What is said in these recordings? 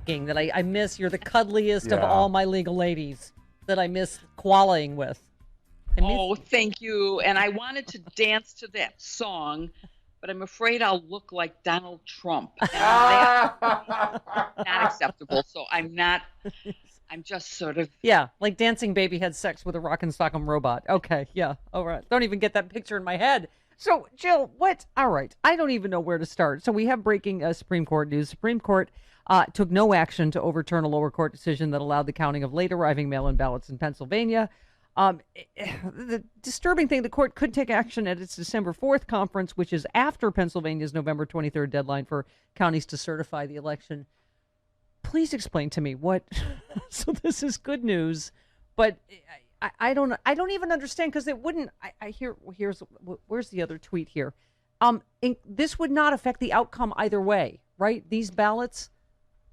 that I miss. You're the cuddliest of Yeah. all my legal ladies that I miss quallying with. Oh, thank you. And I wanted to dance to that song, but I'm afraid I'll look like Donald Trump. And that's not acceptable. So I'm just sort of. Yeah, like Dancing Baby had sex with a Rock and Sock'em robot. Okay, yeah, all right. Don't even get that picture in my head. So, Jill, what? All right, I don't even know where to start. So we have breaking Supreme Court news. Supreme Court took no action to overturn a lower court decision that allowed the counting of late arriving mail-in ballots in Pennsylvania. The disturbing thing, the court could take action at its December 4th conference, which is after Pennsylvania's November 23rd deadline for counties to certify the election. Please explain to me what. So this is good news, but I don't even understand, because it wouldn't. Where's the other tweet here? This would not affect the outcome either way, right? These ballots.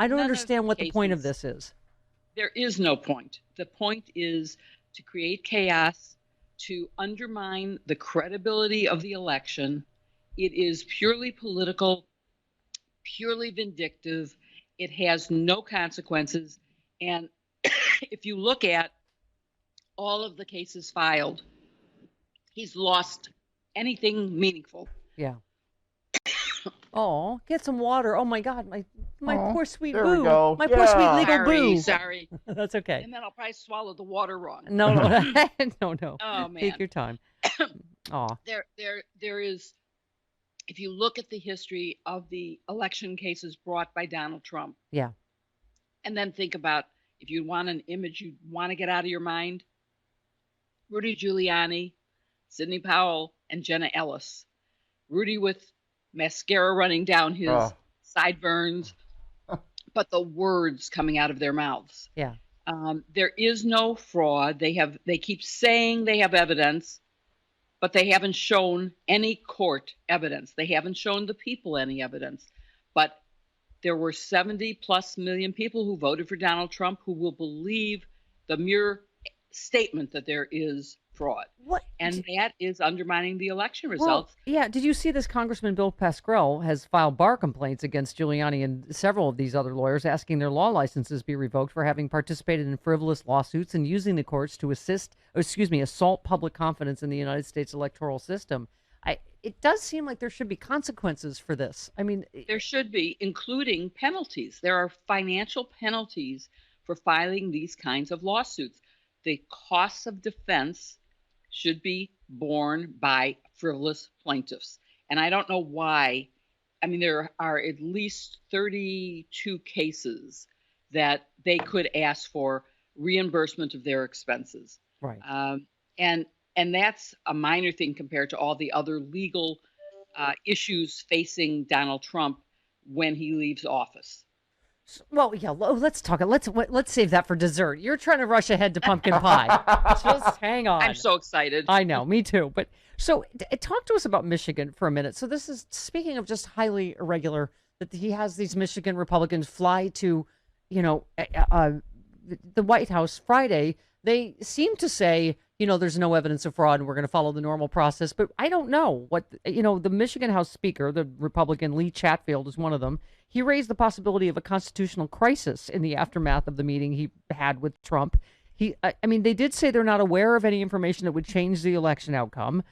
I don't understand what the point of this is. There is no point. The point is to create chaos, to undermine the credibility of the election. It is purely political, purely vindictive. It has no consequences. And if you look at all of the cases filed, he's lost anything meaningful. Yeah. Oh, get some water. Oh my God, my poor sweet there boo. we go. My poor sweet legal Sorry, boo. sorry. That's okay. And then I'll probably swallow the water wrong. No. No. Oh, man. Take your time. Aw. There is, if you look at the history of the election cases brought by Donald Trump, Yeah. and then think about, if you want an image you want to get out of your mind, Rudy Giuliani, Sidney Powell, and Jenna Ellis. Rudy with mascara running down his sideburns, but the words coming out of their mouths. Yeah. There is no fraud. They keep saying they have evidence, but they haven't shown any court evidence. They haven't shown the people any evidence. But there were 70 plus million people who voted for Donald Trump who will believe the mere statement that there is fraud. What? And that is undermining the election results. Well, yeah. Did you see this? Congressman Bill Pascrell has filed bar complaints against Giuliani and several of these other lawyers, asking their law licenses be revoked for having participated in frivolous lawsuits and using the courts to assault public confidence in the United States electoral system. It does seem like there should be consequences for this. I mean, there should be, including penalties. There are financial penalties for filing these kinds of lawsuits. The costs of defense should be borne by frivolous plaintiffs. And I don't know why. I mean, there are at least 32 cases that they could ask for reimbursement of their expenses. Right. And that's a minor thing compared to all the other legal issues facing Donald Trump when he leaves office. Well, yeah. Let's talk. Let's save that for dessert. You're trying to rush ahead to pumpkin pie. Just hang on. I'm so excited. I know, me too. But so, talk to us about Michigan for a minute. So this is, speaking of just highly irregular, that he has these Michigan Republicans fly to, the White House Friday. They seem to say, there's no evidence of fraud and we're going to follow the normal process. But I don't know what, the Michigan House Speaker, the Republican Lee Chatfield is one of them. He raised the possibility of a constitutional crisis in the aftermath of the meeting he had with Trump. They did say they're not aware of any information that would change the election outcome.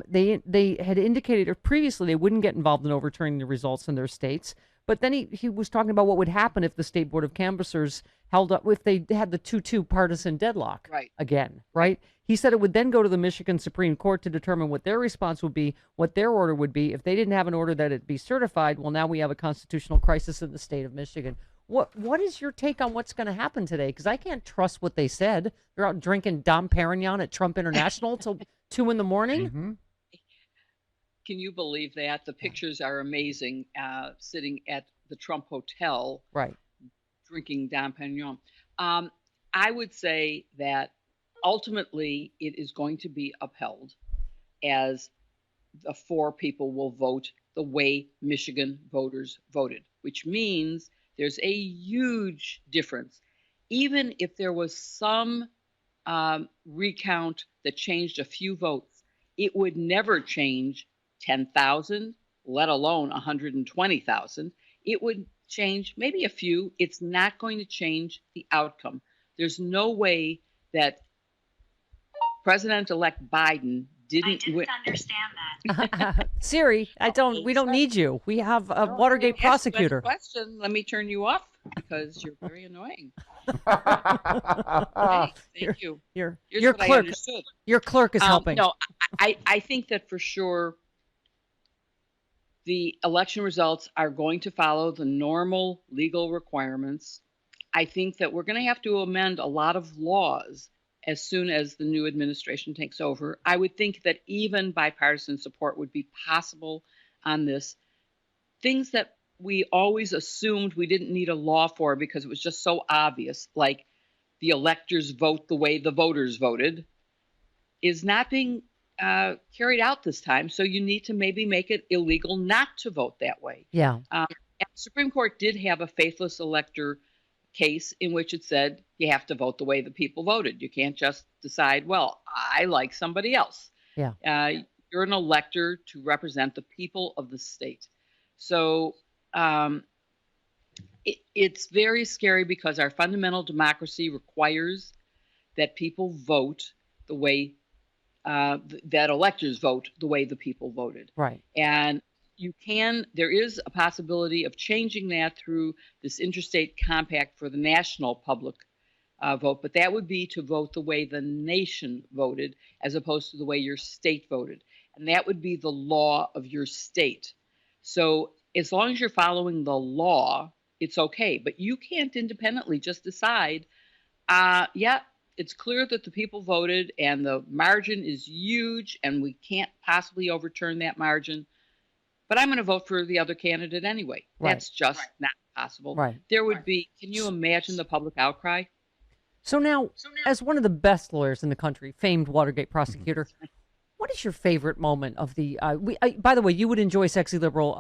They had indicated previously they wouldn't get involved in overturning the results in their states. But then he was talking about what would happen if the State Board of Canvassers held up, if they had the 2-2 partisan deadlock again, right? He said it would then go to the Michigan Supreme Court to determine what their response would be, what their order would be. If they didn't have an order that it be certified, well, now we have a constitutional crisis in the state of Michigan. What is your take on what's going to happen today? Because I can't trust what they said. They're out drinking Dom Perignon at Trump International till 2 a.m. Mm-hmm. Can you believe that? The pictures are amazing, sitting at the Trump Hotel, right, drinking Dom Perignon. I would say that ultimately it is going to be upheld, as the 4 people will vote the way Michigan voters voted, which means there's a huge difference. Even if there was some recount that changed a few votes, it would never change 10,000, let alone 120,000. It would change, maybe a few. It's not going to change the outcome. There's no way that President-elect Biden didn't win. understand that. Siri, we don't need you. We have a Watergate Ask prosecutor. that question. Let me turn you off because you're very annoying. Thank You. Your Here's what I clerk. understood. Your clerk is helping. No, I think that for sure the election results are going to follow the normal legal requirements. I think that we're going to have to amend a lot of laws as soon as the new administration takes over. I would think that even bipartisan support would be possible on this. Things that we always assumed we didn't need a law for because it was just so obvious, like the electors vote the way the voters voted, is not being carried out this time. So you need to maybe make it illegal not to vote that way. Yeah. And the Supreme Court did have a faithless elector case in which it said you have to vote the way the people voted. You can't just decide, well, I like somebody else. Yeah. You're an elector to represent the people of the state. So it's very scary because our fundamental democracy requires that people vote the way that electors vote the way the people voted. Right. And there is a possibility of changing that through this interstate compact for the national public vote, but that would be to vote the way the nation voted as opposed to the way your state voted. And that would be the law of your state. So as long as you're following the law, it's okay. But you can't independently just decide, yeah, it's clear that the people voted and the margin is huge and we can't possibly overturn that margin, but I'm going to vote for the other candidate anyway. Right. That's just not possible. Right. There would be, can you imagine the public outcry? So now, as one of the best lawyers in the country, famed Watergate prosecutor, what is your favorite moment of the? By the way, you would enjoy Sexy Liberal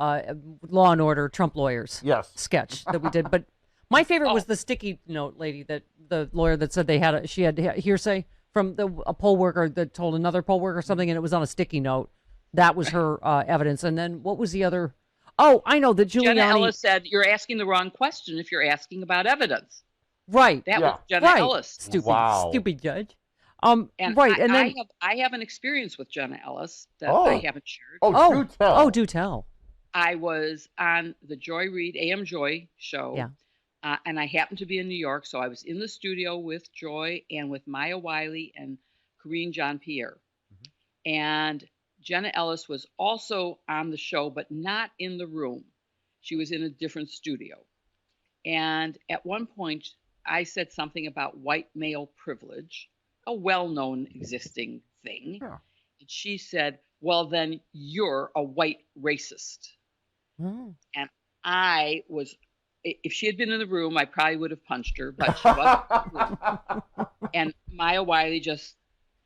Law and Order Trump lawyers sketch that we did, but my favorite was the sticky note lady, that the lawyer that said she had hearsay from a poll worker that told another poll worker something, and it was on a sticky note. That was her evidence. And then what was the other? Oh, I know that Giuliani. Jenna Ellis said you're asking the wrong question if you're asking about evidence. Right. That was Jenna Ellis. Stupid judge. And right. And then I have an experience with Jenna Ellis that I haven't shared. Do tell. Oh, do tell. I was on the Joy Reid AM Joy show. Yeah. And I happened to be in New York, so I was in the studio with Joy and with Maya Wiley and Karine Jean-Pierre. And Jenna Ellis was also on the show, but not in the room. She was in a different studio. And at one point, I said something about white male privilege, a well-known existing thing. Yeah. And she said, well, then you're a white racist. And I was, if she had been in the room, I probably would have punched her, but she wasn't. And Maya Wiley just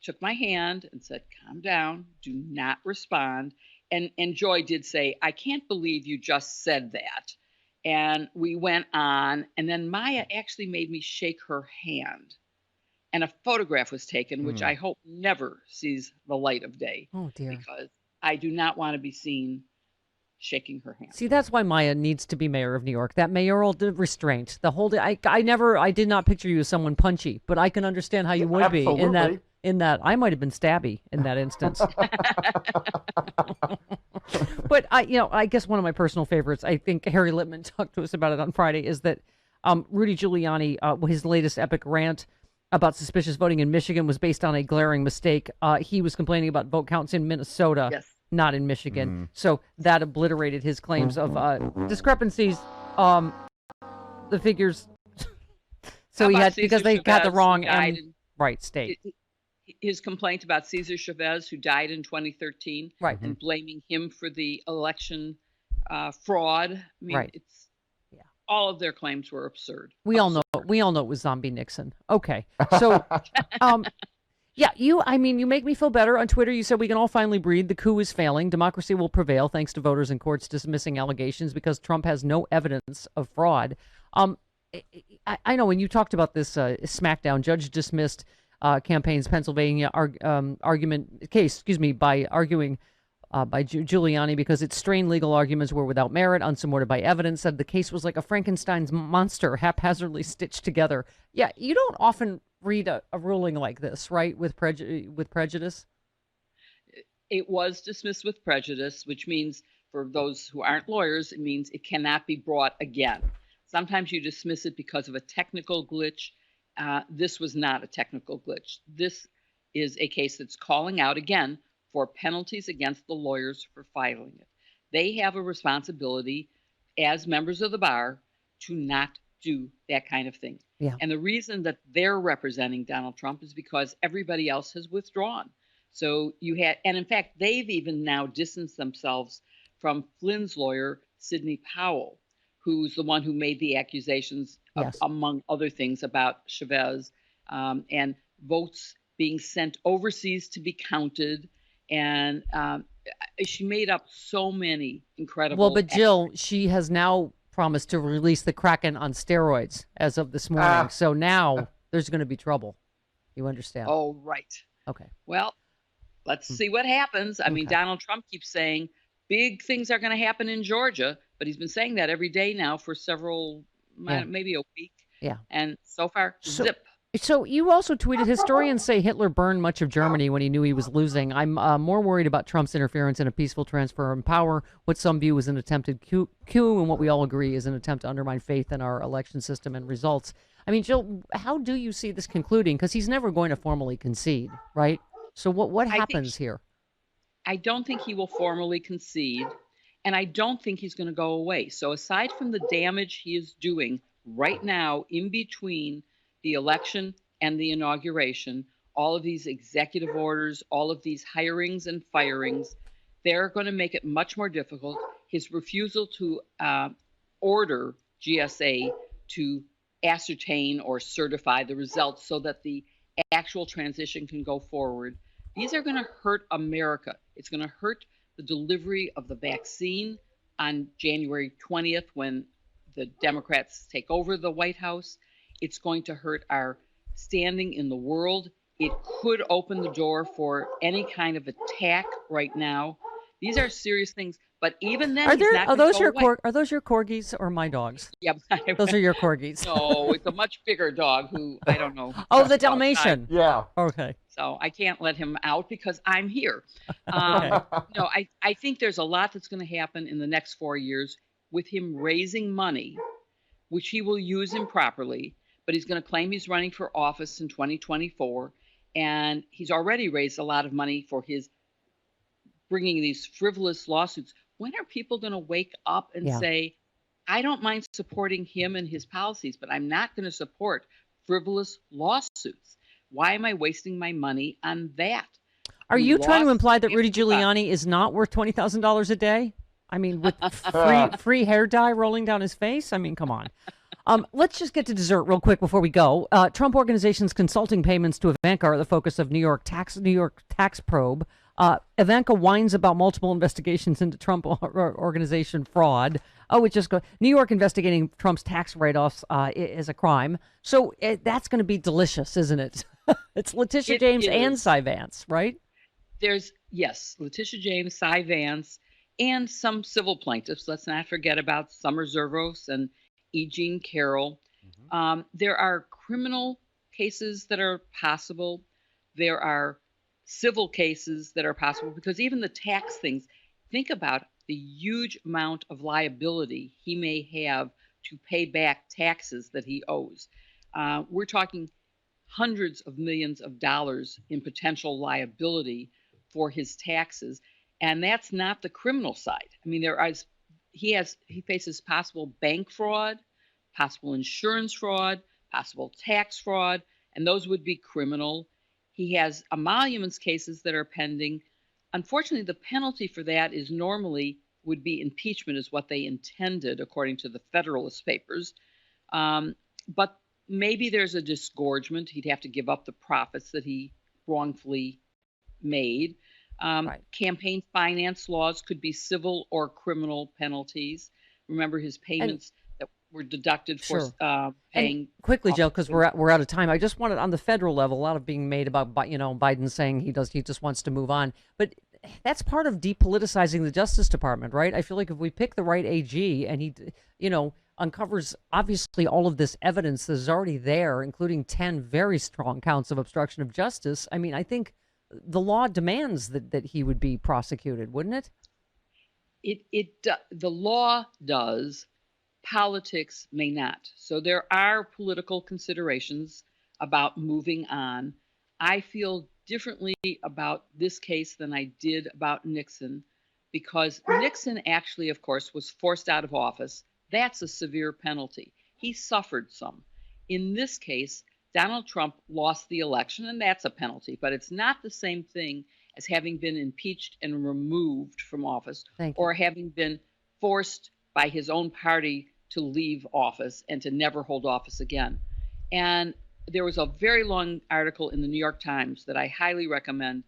took my hand and said, calm down, do not respond. And Joy did say, I can't believe you just said that. And we went on, and then Maya actually made me shake her hand. And a photograph was taken, which I hope never sees the light of day. Oh, dear. Because I do not want to be seen shaking her hand. See, that's why Maya needs to be mayor of New York. That mayoral restraint. The whole day. I did not picture you as someone punchy, but I can understand how you would be in that. In that, I might have been stabby in that instance. But I guess one of my personal favorites, I think Harry Littman talked to us about it on Friday, is that Rudy Giuliani, his latest epic rant about suspicious voting in Michigan was based on a glaring mistake. He was complaining about vote counts in Minnesota, not in Michigan. So that obliterated his claims of discrepancies. The figures. So he had, because they got the wrong state. His complaint about Cesar Chavez, who died in 2013, and blaming him for the election fraud. I mean, all of their claims were absurd. We all know it was Zombie Nixon. Okay, so you make me feel better. On Twitter, you said we can all finally breathe. The coup is failing. Democracy will prevail thanks to voters and courts dismissing allegations because Trump has no evidence of fraud. I know when you talked about this SmackDown, judge dismissed campaign's Pennsylvania argument case, by arguing by Giuliani because its strained legal arguments were without merit, unsupported by evidence, said the case was like a Frankenstein's monster haphazardly stitched together. Yeah, you don't often read a ruling like this, right, with prejudice? It was dismissed with prejudice, which means for those who aren't lawyers, it means it cannot be brought again. Sometimes you dismiss it because of a technical glitch. This was not a technical glitch. This is a case that's calling out again for penalties against the lawyers for filing it. They have a responsibility as members of the bar to not do that kind of thing. Yeah. And the reason that they're representing Donald Trump is because everybody else has withdrawn. So and in fact, they've even now distanced themselves from Flynn's lawyer, Sidney Powell, who's the one who made the accusations, Yes. among other things, about Chavez and votes being sent overseas to be counted. And she made up so many incredible. Well, but Jill, she has now promised to release the Kraken on steroids as of this morning. So now there's going to be trouble. You understand? Oh, right. Okay. Well, let's see what happens. I mean, Donald Trump keeps saying big things are going to happen in Georgia, but he's been saying that every day now for several, maybe a week. Yeah. And so far, zip. So you also tweeted, historians say Hitler burned much of Germany when he knew he was losing. I'm more worried about Trump's interference in a peaceful transfer of power, what some view as an attempted coup, and what we all agree is an attempt to undermine faith in our election system and results. I mean, Jill, how do you see this concluding? Because he's never going to formally concede, right? So what happens here? I don't think he will formally concede, and I don't think he's going to go away. So aside from the damage he is doing right now in between the election and the inauguration, all of these executive orders, all of these hirings and firings, they're going to make it much more difficult. His refusal to order GSA to ascertain or certify the results so that the actual transition can go forward. These are going to hurt America. It's going to hurt the delivery of the vaccine on January 20th when the Democrats take over the White House. It's going to hurt our standing in the world. It could open the door for any kind of attack right now. These are serious things. But even then, are those your corgis or my dogs? Yep. Those are your corgis. No, it's a much bigger dog who I don't know. Oh, the Dalmatian. Yeah. Okay. So I can't let him out because I'm here. Okay. No, I think there's a lot that's going to happen in the next 4 years with him raising money, which he will use improperly, but he's going to claim he's running for office in 2024. And he's already raised a lot of money for his bringing these frivolous lawsuits. When are people going to wake up and say, I don't mind supporting him and his policies, but I'm not going to support frivolous lawsuits? Why am I wasting my money on that? Are you trying to imply that Rudy Giuliani is not worth $20,000 a day? I mean, with free hair dye rolling down his face? I mean, come on. Let's just get to dessert real quick before we go. Trump Organization's consulting payments to Ivanka are the focus of New York tax probe. Ivanka whines about multiple investigations into Trump Organization fraud. Oh, it just goes. New York investigating Trump's tax write-offs is a crime. So that's going to be delicious, isn't it? It's Letitia James and Cy Vance, right? Yes, Letitia James, Cy Vance, and some civil plaintiffs. Let's not forget about Summer Zervos and E. Jean Carroll. Mm-hmm. There are criminal cases that are possible. There are civil cases that are possible because even the tax things, think about the huge amount of liability he may have to pay back taxes that he owes. We're talking hundreds of millions of dollars in potential liability for his taxes. And that's not the criminal side. I mean, he faces possible bank fraud, possible insurance fraud, possible tax fraud, and those would be criminal. He has emoluments cases that are pending. Unfortunately, the penalty for that would be impeachment is what they intended, according to the Federalist Papers. But maybe there's a disgorgement. He'd have to give up the profits that he wrongfully made. Right. Campaign finance laws could be civil or criminal penalties. Remember his payments that were deducted for paying. And quickly, Jill, because we're out of time. I just wanted on the federal level, a lot of being made about Biden saying he just wants to move on. But that's part of depoliticizing the Justice Department, right? I feel like if we pick the right AG and he, uncovers obviously all of this evidence that is already there, including 10 very strong counts of obstruction of justice, I mean, I think the law demands that he would be prosecuted, wouldn't it? The law does, politics may not. So there are political considerations about moving on. I feel differently about this case than I did about Nixon, because Nixon actually, of course, was forced out of office. That's a severe penalty. He suffered some. In this case, Donald Trump lost the election, and that's a penalty, but it's not the same thing as having been impeached and removed from office, or having been forced by his own party to leave office and to never hold office again. And there was a very long article in the New York Times that I highly recommend,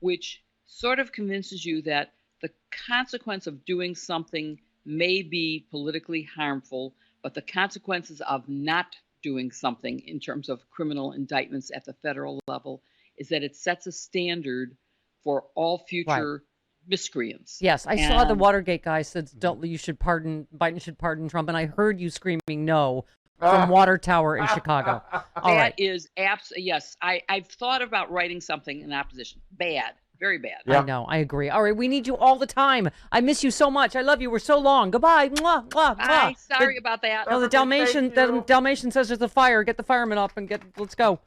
which sort of convinces you that the consequence of doing something may be politically harmful, but the consequences of not doing something in terms of criminal indictments at the federal level is that it sets a standard for all future miscreants. Yes, I saw the Watergate guy said Biden should pardon Trump, and I heard you screaming no from Water Tower in Chicago. That is absolutely, yes. I've thought about writing something in opposition. Bad. Very bad. Yeah. I know. I agree. All right. We need you all the time. I miss you so much. I love you. We're so long. Goodbye. Mwah, mwah, mwah. Sorry about that. No, the Dalmatian says there's a fire. Get the firemen up and let's go.